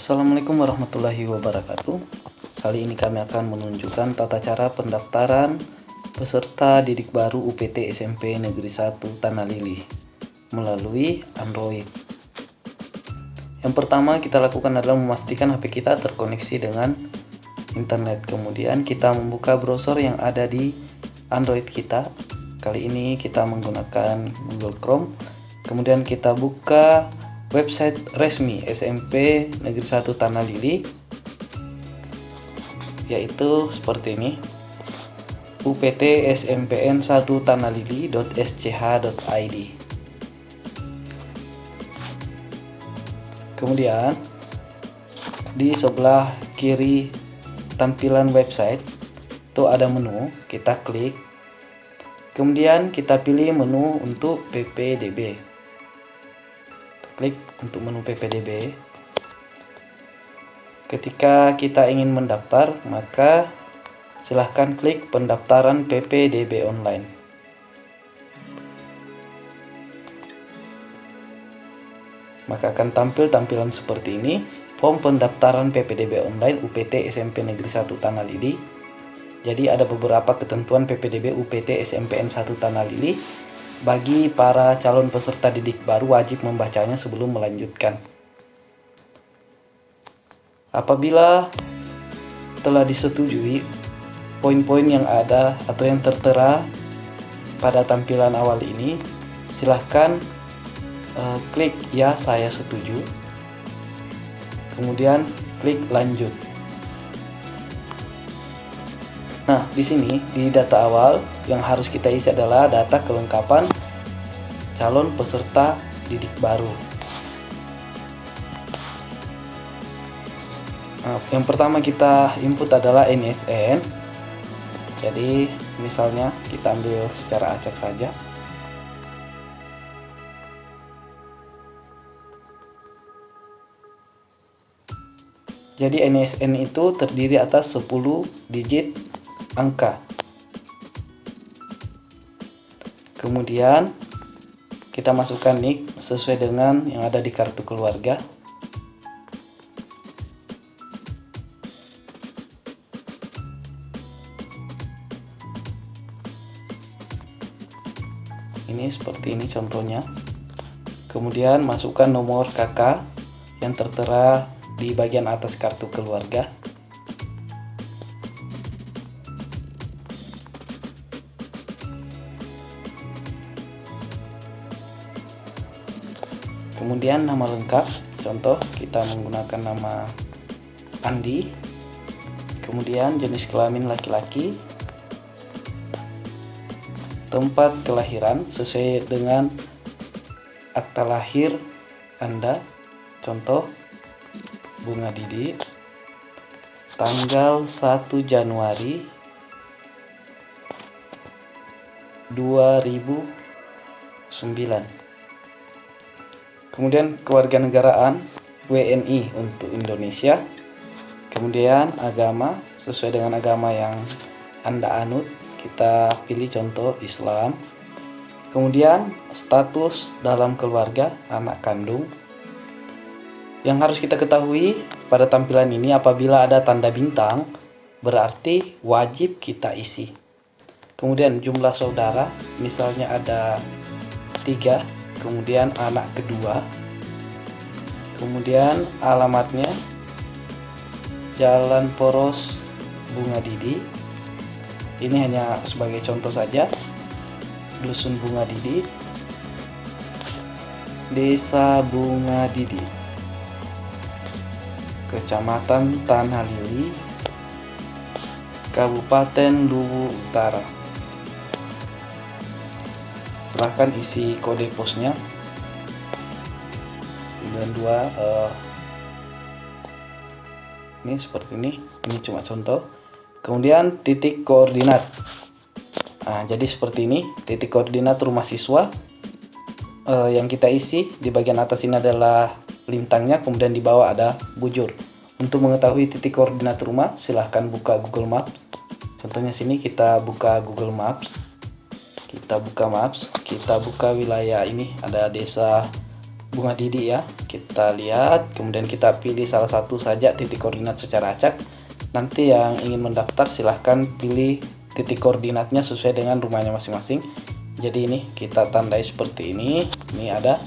Assalamualaikum warahmatullahi wabarakatuh. Kali ini kami akan menunjukkan tata cara pendaftaran peserta didik baru UPT SMP Negeri 1 Tanah Lili melalui Android. Yang pertama kita lakukan adalah memastikan HP kita terkoneksi dengan internet. Kemudian kita membuka browser yang ada di Android kita. Kali ini kita menggunakan Google Chrome. Kemudian kita buka website resmi SMP Negeri 1 Tanah Lili, yaitu seperti ini, uptsmpn1tanalili.sch.id. Kemudian di sebelah kiri tampilan website itu ada menu, kita klik. Kemudian kita pilih menu untuk PPDB. Klik untuk menu PPDB. Ketika kita ingin mendaftar, maka silahkan klik pendaftaran PPDB online. Maka akan tampil tampilan seperti ini, form pendaftaran PPDB online UPT SMP Negeri 1 Tanah Lili. Jadi ada beberapa ketentuan PPDB UPT SMPN 1 Tanah Lili. Bagi para calon peserta didik baru wajib membacanya sebelum melanjutkan. Apabila telah disetujui poin-poin yang ada atau yang tertera pada tampilan awal ini, silahkan klik ya saya setuju. Kemudian klik lanjut. Nah, di sini di data awal yang harus kita isi adalah data kelengkapan calon peserta didik baru. Nah, yang pertama kita input adalah NSN. Jadi, misalnya kita ambil secara acak saja. Jadi NSN itu terdiri atas 10 digit angka. Kemudian kita masukkan NIK sesuai dengan yang ada di kartu keluarga. Ini seperti ini contohnya. Kemudian masukkan nomor KK yang tertera di bagian atas kartu keluarga. Kemudian nama lengkap, contoh kita menggunakan nama Andi. Kemudian jenis kelamin laki-laki, tempat kelahiran sesuai dengan akta lahir Anda, contoh Bunga Didi, tanggal 1 Januari 2009. Kemudian kewarganegaraan WNI untuk Indonesia. Kemudian agama sesuai dengan agama yang Anda anut, kita pilih contoh Islam. Kemudian status dalam keluarga, anak kandung. Yang harus kita ketahui pada tampilan ini, apabila ada tanda bintang berarti wajib kita isi. Kemudian jumlah saudara, misalnya ada 3. Kemudian anak kedua, kemudian alamatnya Jalan Poros Bunga Didi. Ini hanya sebagai contoh saja. Dusun Bunga Didi, Desa Bunga Didi, Kecamatan Tanah Lili, Kabupaten Luwu Utara. Silahkan isi kode posnya 92. Ini seperti ini cuma contoh. Kemudian titik koordinat. Nah, jadi seperti ini titik koordinat rumah siswa. Yang kita isi di bagian atas ini adalah lintangnya, kemudian di bawah ada bujur. Untuk mengetahui titik koordinat rumah, silahkan buka Google Maps. Contohnya sini kita buka Google Maps. Kita buka maps, kita buka wilayah ini, ada desa Bunga Didi ya. Kita lihat, kemudian kita pilih salah satu saja titik koordinat secara acak. Nanti yang ingin mendaftar silahkan pilih titik koordinatnya sesuai dengan rumahnya masing-masing. Jadi ini kita tandai seperti ini. Ini ada.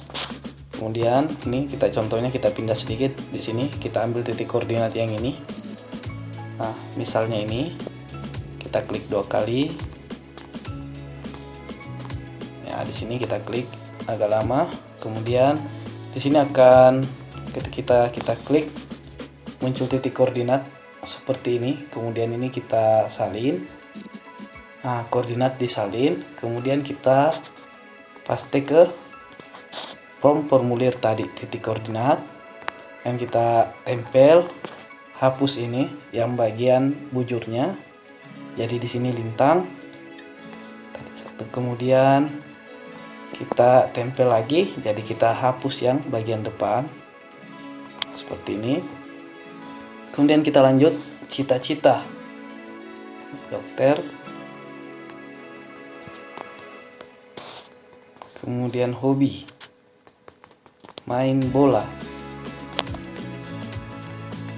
Kemudian ini kita contohnya kita pindah sedikit di sini, kita ambil titik koordinat yang ini. Nah, misalnya ini kita klik 2 kali. Ya, di sini kita klik agak lama. Kemudian di sini akan kita klik muncul titik koordinat seperti ini. Kemudian ini kita salin. Nah, koordinat disalin, kemudian kita paste ke formulir tadi titik koordinat yang kita tempel, hapus ini yang bagian bujurnya. Jadi di sini lintang. Kemudian kita tempel lagi, jadi kita hapus yang bagian depan seperti ini. Kemudian kita lanjut cita-cita dokter, kemudian hobi main bola,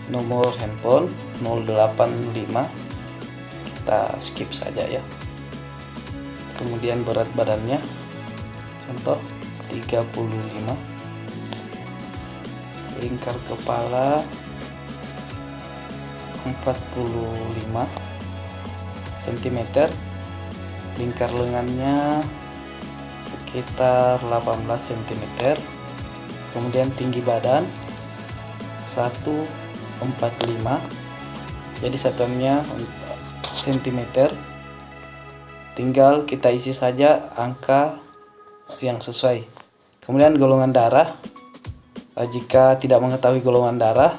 nomor handphone 085, kita skip saja ya. Kemudian berat badannya contoh 35, lingkar kepala 45 cm, lingkar lengannya sekitar 18 cm. Kemudian tinggi badan 145, jadi satuannya cm. Tinggal kita isi saja angka yang sesuai. Kemudian golongan darah, jika tidak mengetahui golongan darah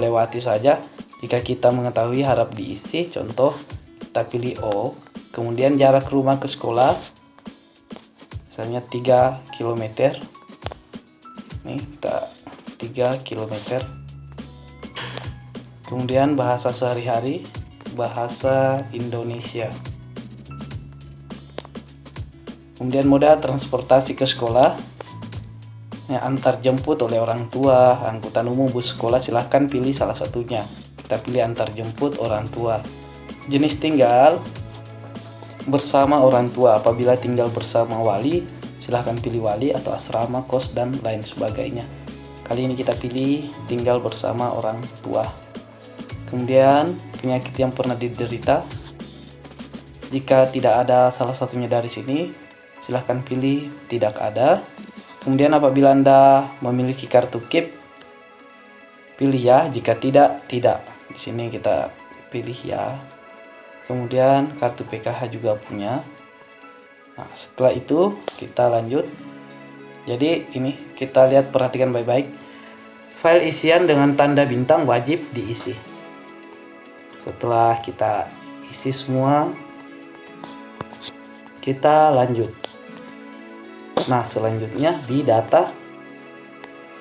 lewati saja. Jika kita mengetahui harap diisi, contoh kita pilih O. Kemudian jarak rumah ke sekolah misalnya 3 km. Nih kita 3 km. Kemudian bahasa sehari-hari, bahasa Indonesia. Kemudian moda transportasi ke sekolah, ya, antar jemput oleh orang tua, angkutan umum, bus sekolah, silahkan pilih salah satunya. Kita pilih antar jemput orang tua. Jenis tinggal bersama orang tua, apabila tinggal bersama wali silahkan pilih wali atau asrama, kos, dan lain sebagainya. Kali ini kita pilih tinggal bersama orang tua. Kemudian penyakit yang pernah diderita, jika tidak ada salah satunya dari sini silahkan pilih tidak ada. Kemudian apabila Anda memiliki kartu KIP, pilih ya, jika tidak, tidak. Di sini kita pilih ya. Kemudian kartu PKH juga punya. Nah, setelah itu kita lanjut. Jadi ini kita lihat, perhatikan baik-baik. File isian dengan tanda bintang wajib diisi. Setelah kita isi semua, kita lanjut. Nah, selanjutnya di data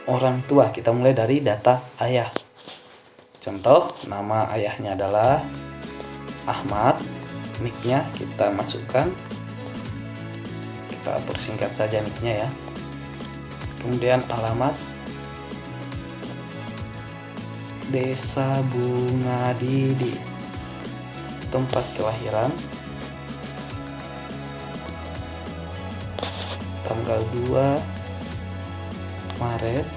orang tua, kita mulai dari data ayah. Contoh, nama ayahnya adalah Ahmad, nicknya kita masukkan, kita persingkat saja nicknya ya. Kemudian alamat Desa Bunga Didi, tempat kelahiran tanggal 2 Maret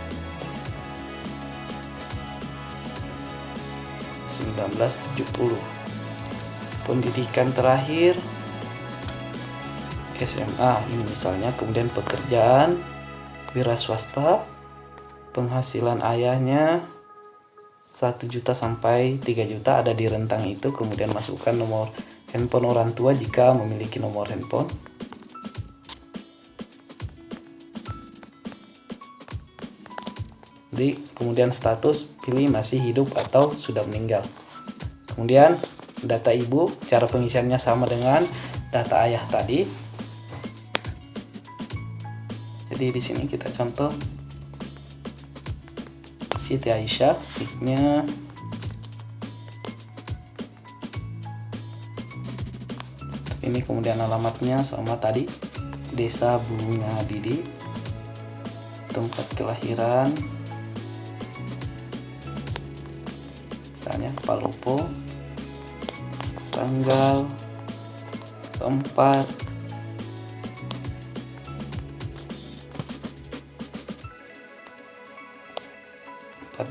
1970. Pendidikan terakhir SMA ini misalnya. Kemudian pekerjaan wira swasta, penghasilan ayahnya 1 juta sampai 3 juta, ada di rentang itu. Kemudian masukkan nomor handphone orang tua jika memiliki nomor handphone. Kemudian status, pilih masih hidup atau sudah meninggal. Kemudian data ibu, cara pengisiannya sama dengan data ayah tadi. Jadi di sini kita contoh Siti Aisyah, nicknya ini, kemudian alamatnya sama tadi, Desa Bunga Didi. tempat kelahiran, misalnya Palopo, tanggal 4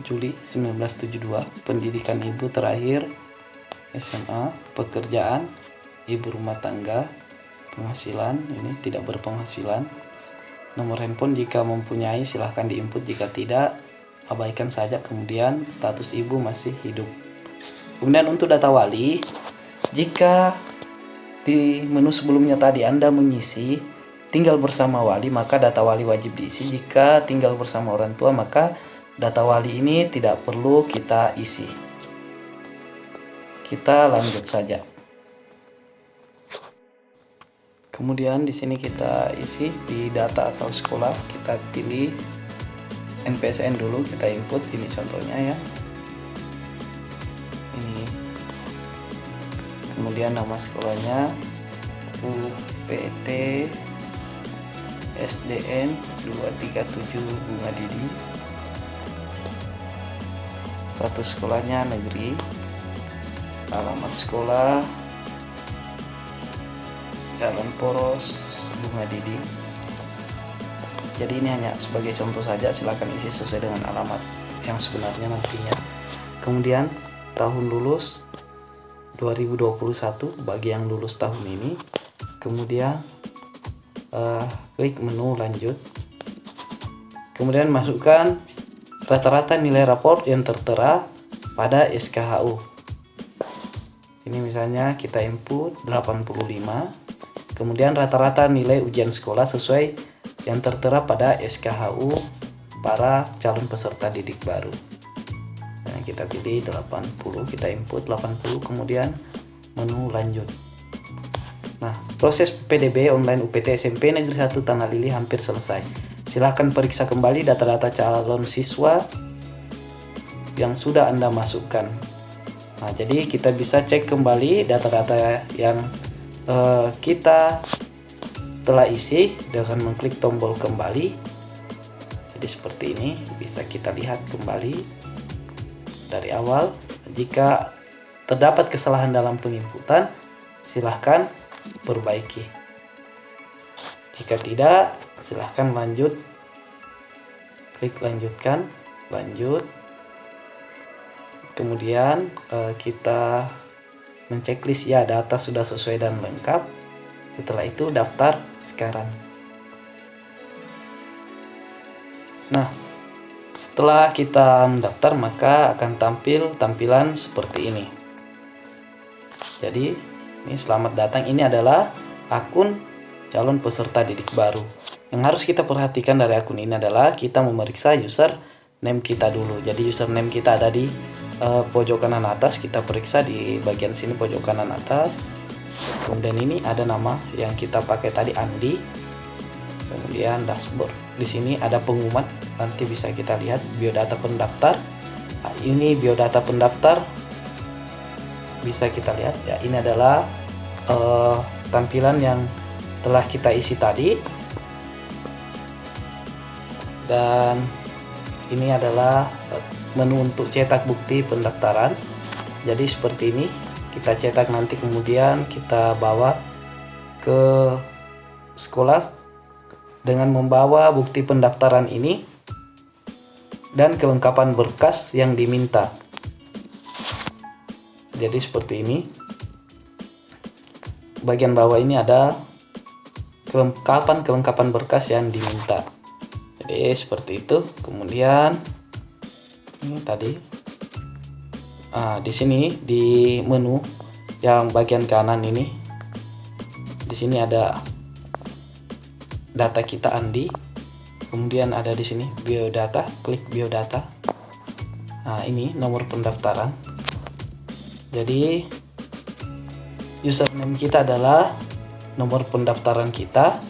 Juli 1972, pendidikan ibu terakhir SMA, pekerjaan ibu rumah tangga, penghasilan ini tidak berpenghasilan, nomor handphone jika mempunyai silahkan diinput, jika tidak abaikan saja, kemudian status ibu masih hidup. Kemudian untuk data wali, jika di menu sebelumnya tadi Anda mengisi tinggal bersama wali, maka data wali wajib diisi. Jika tinggal bersama orang tua, maka data wali ini tidak perlu kita isi. Kita lanjut saja. Kemudian di sini kita isi di data asal sekolah, kita pilih NPSN dulu, kita input. Ini contohnya ya. Ini. Kemudian nama sekolahnya UPT SDN 237 Bunga Didi. Status sekolahnya negeri, alamat sekolah Jalan Poros Bunga Didi. Jadi ini hanya sebagai contoh saja, silakan isi sesuai dengan alamat yang sebenarnya nantinya. Kemudian tahun lulus 2021 bagi yang lulus tahun ini. Kemudian klik menu lanjut. Kemudian masukkan rata-rata nilai raport yang tertera pada SKHU. Ini misalnya kita input 85. Kemudian rata-rata nilai ujian sekolah sesuai yang tertera pada SKHU para calon peserta didik baru. Nah, kita pilih 80, kita input 80, kemudian menu lanjut. Nah, proses PDB online UPT SMP Negeri 1 Tanah Lili hampir selesai. Silahkan periksa kembali data-data calon siswa yang sudah Anda masukkan. Nah, jadi kita bisa cek kembali data-data yang kita telah isi dengan mengklik tombol kembali. Jadi seperti ini, bisa kita lihat kembali dari awal. Jika terdapat kesalahan dalam penginputan, silahkan perbaiki. Jika tidak, silahkan lanjut, klik lanjutkan, lanjut. Kemudian kita menceklis ya data sudah sesuai dan lengkap. Setelah itu daftar sekarang. Nah, setelah kita mendaftar maka akan tampil tampilan seperti ini. Jadi ini selamat datang, ini adalah akun calon peserta didik baru. Yang harus kita perhatikan dari akun ini adalah kita memeriksa username kita dulu. Jadi username kita ada di pojok kanan atas, kita periksa di bagian sini pojok kanan atas. Kemudian ini ada nama yang kita pakai tadi, Andi. Kemudian dashboard. Di sini ada pengumuman, nanti bisa kita lihat biodata pendaftar. Nah, ini biodata pendaftar. Bisa kita lihat ya, ini adalah tampilan yang telah kita isi tadi. Dan ini adalah menu untuk cetak bukti pendaftaran. Jadi seperti ini, kita cetak nanti kemudian kita bawa ke sekolah dengan membawa bukti pendaftaran ini dan kelengkapan berkas yang diminta. Jadi seperti ini. Bagian bawah ini ada kelengkapan berkas yang diminta. Jadi seperti itu. Kemudian ini tadi di sini di menu yang bagian kanan ini, di sini ada data kita Andi, kemudian ada di sini biodata, klik biodata. Nah, ini nomor pendaftaran. Jadi username kita adalah nomor pendaftaran kita.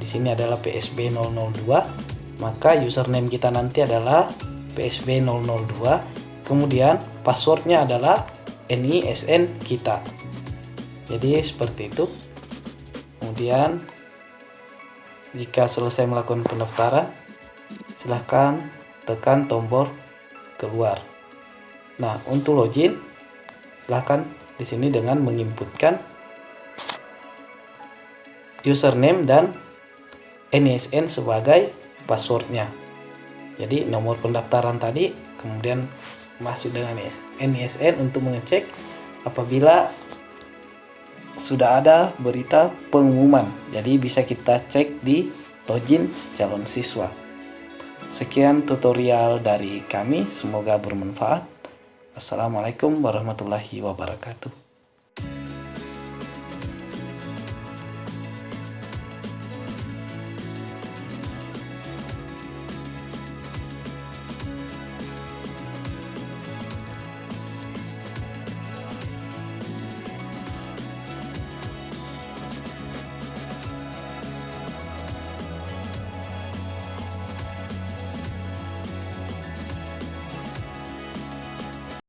Di sini adalah PSB 002, maka username kita nanti adalah PSB 002. Kemudian passwordnya adalah NISN kita. Jadi seperti itu. Kemudian jika selesai melakukan pendaftaran, silahkan tekan tombol keluar. Nah, untuk login silahkan di sini dengan menginputkan username dan NISN sebagai passwordnya. Jadi nomor pendaftaran tadi, kemudian masuk dengan NISN untuk mengecek apabila sudah ada berita pengumuman. Jadi bisa kita cek di login calon siswa. Sekian tutorial dari kami, semoga bermanfaat. Assalamualaikum warahmatullahi wabarakatuh.